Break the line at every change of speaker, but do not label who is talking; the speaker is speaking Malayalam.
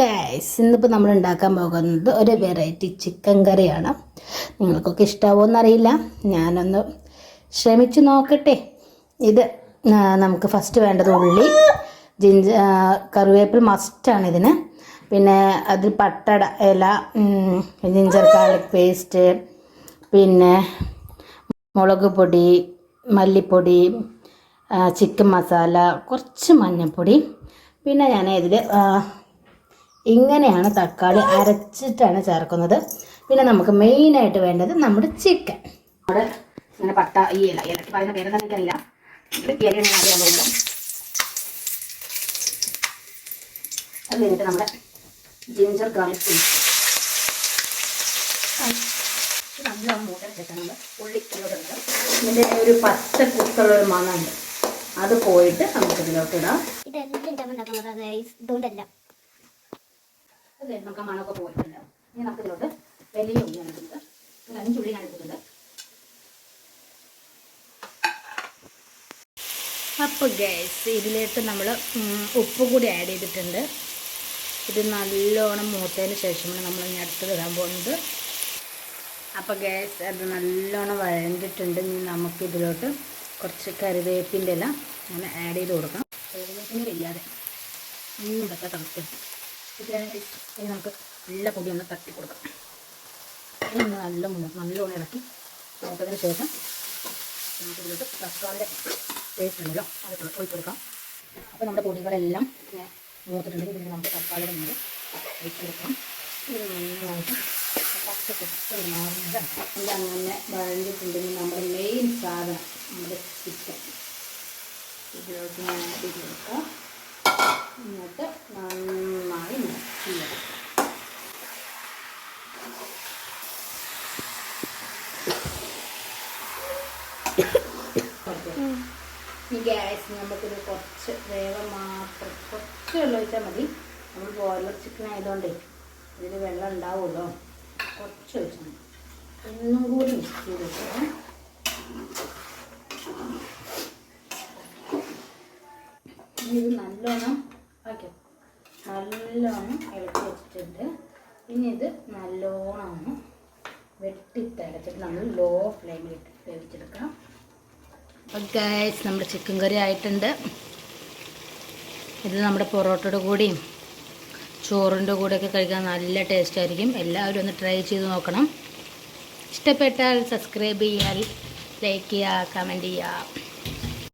ഗൈസ് ഇന്നിപ്പോൾ നമ്മൾ ഉണ്ടാക്കാൻ പോകുന്നത് ഒരു വെറൈറ്റി ചിക്കൻ കറിയാണ്. നിങ്ങൾക്കൊക്കെ ഇഷ്ടാവുമെന്നറിയില്ല, ഞാനൊന്ന് ശ്രമിച്ചു നോക്കട്ടെ. ഇത് നമുക്ക് ഫസ്റ്റ് വേണ്ടത് ഉള്ളി, കറിവേപ്പില മസ്റ്റാണ് ഇതിന്. പിന്നെ അതിൽ പട്ടട ഇല, ജിഞ്ചർ ഗാർലിക് പേസ്റ്റ്, പിന്നെ മുളക് പൊടി, മല്ലിപ്പൊടി, ചിക്കൻ മസാല, കുറച്ച് മഞ്ഞൾപ്പൊടി. പിന്നെ ഞാൻ ഇതിൽ ഇങ്ങനെയാണ് തക്കാളി അരച്ചിട്ടാണ് ചേർക്കുന്നത്. പിന്നെ നമുക്ക് മെയിനായിട്ട് വേണ്ടത് നമ്മുടെ ചിക്കൻ. അവിടെ ഇങ്ങനെ പട്ട ഈ ഇലക്ക് പറയുന്ന പേരെന്താ എനിക്കറിയില്ല. ഇലയാണ് അറിയാൻ പോകുന്നത്. അത് കഴിഞ്ഞിട്ട് നമ്മുടെ ജിഞ്ചർ ഗാർലിക് പേസ്റ്റ് നല്ലോണം മൂട്ട ശേഷം നമ്മൾ ഉള്ളി ഇടുന്നത്. ഇതിൻ്റെ ഒരു പച്ച കുത്തുള്ളൊരു മണമുണ്ട്, അത് പോയിട്ട് നമുക്ക് ഇതിലോട്ട് ഇടാം. ഇതുകൊണ്ടല്ല അതെ, നമുക്ക് ആ മണമൊക്കെ പോയിട്ടുണ്ട്. ഇനി നമുക്ക് ഇതിലോട്ട് വലിയ ഉള്ളിയാണ് എടുക്കുന്നത്. ഒരു 5 ഉള്ളിയാണ് എടുക്കുന്നത്. അപ്പോൾ ഗൈസ് ഇതിലേക്ക് നമ്മൾ ഉപ്പ് കൂടി ആഡ് ചെയ്തിട്ടുണ്ട്. ഇത് നല്ലോണം മൂത്തതിന് ശേഷമാണ് നമ്മൾ ഇനി അടുത്തത് ഇടാൻ പോകുന്നത്. അപ്പോൾ ഗൈസ് അത് നല്ലോണം വഴണ്ടിട്ടുണ്ട്. ഇനി നമുക്ക് ഇതിലോട്ട് കുറച്ച് കറിവേപ്പിൻ്റെ ഇല അങ്ങനെ ആഡ് ചെയ്ത് കൊടുക്കാം. കറിവേപ്പിൻ്റെ വയ്യാതെ ഇതൊക്കെ തണുത്ത് ഇനി നമുക്ക് നല്ല പൊടി ഒന്ന് തട്ടി കൊടുക്കാം. ഇനി നല്ലോണം ഇളക്കി നോക്കിയതിന് ശേഷം നമുക്ക് ഇതിലോട്ട് തക്കാളിയുടെ പേസ്റ്റ് ഉണ്ടല്ലോ അത് ഒഴിച്ച് കൊടുക്കാം. അപ്പോൾ നമ്മുടെ പൊടികളെല്ലാം മൂത്തിട്ടുണ്ടെങ്കിൽ ഇതിന് നമുക്ക് തക്കാളിയുടെ മുമ്പ് ഒഴിച്ച് കൊടുക്കാം. ഇത് നന്നായിട്ട് പച്ച കുത്തൽ മാറുന്നത് എല്ലാം അങ്ങനെ വഴഞ്ഞിട്ടുണ്ടെങ്കിൽ നമ്മുടെ മെയിൻ സാധനം നമ്മുടെ ചിക്കൻ ഇതിലോട്ട് ഞാൻ ആഡ് ചെയ്ത് കൊടുക്കാം. എന്നിട്ട് നന്നായി മിക്സ് ചെയ്യാം. ഈ ഗ്യാസ് നമുക്കിത് കുറച്ച് വേഗം മാത്രം കുറച്ച് വെള്ളം ഒഴിച്ചാൽ മതി. നമ്മൾ ബോയിലർ ചിക്കൻ ആയതുകൊണ്ടേ ഇതിൽ വെള്ളം ഉണ്ടാവുമല്ലോ, കുറച്ച് ഒഴിച്ചാൽ മതി. ഒന്നും കൂടി മിക്സ് ചെയ്ത് വെച്ചാൽ ഇത് നല്ലോണം ഇളക്കി വെച്ചിട്ടുണ്ട്. ഇനി ഇത് നല്ലോണം ഒന്ന് വെട്ടിത്തടച്ചിട്ട് നമ്മൾ ലോ ഫ്ലെയിമിൽ ഇട്ട് വേവിച്ചെടുക്കാം. അപ്പോൾ ഗൈസ് നമ്മുടെ ചിക്കൻ കറി ആയിട്ടുണ്ട്. ഇത് നമ്മുടെ പൊറോട്ടയുടെ കൂടെയും ചോറിൻ്റെ കൂടെയൊക്കെ കഴിക്കാൻ നല്ല ടേസ്റ്റ് ആയിരിക്കും. എല്ലാവരും ഒന്ന് ട്രൈ ചെയ്ത് നോക്കണം. ഇഷ്ടപ്പെട്ടാൽ സബ്സ്ക്രൈബ് ചെയ്യാൽ, ലൈക്ക് ചെയ്യുക, കമൻറ്റ് ചെയ്യുക.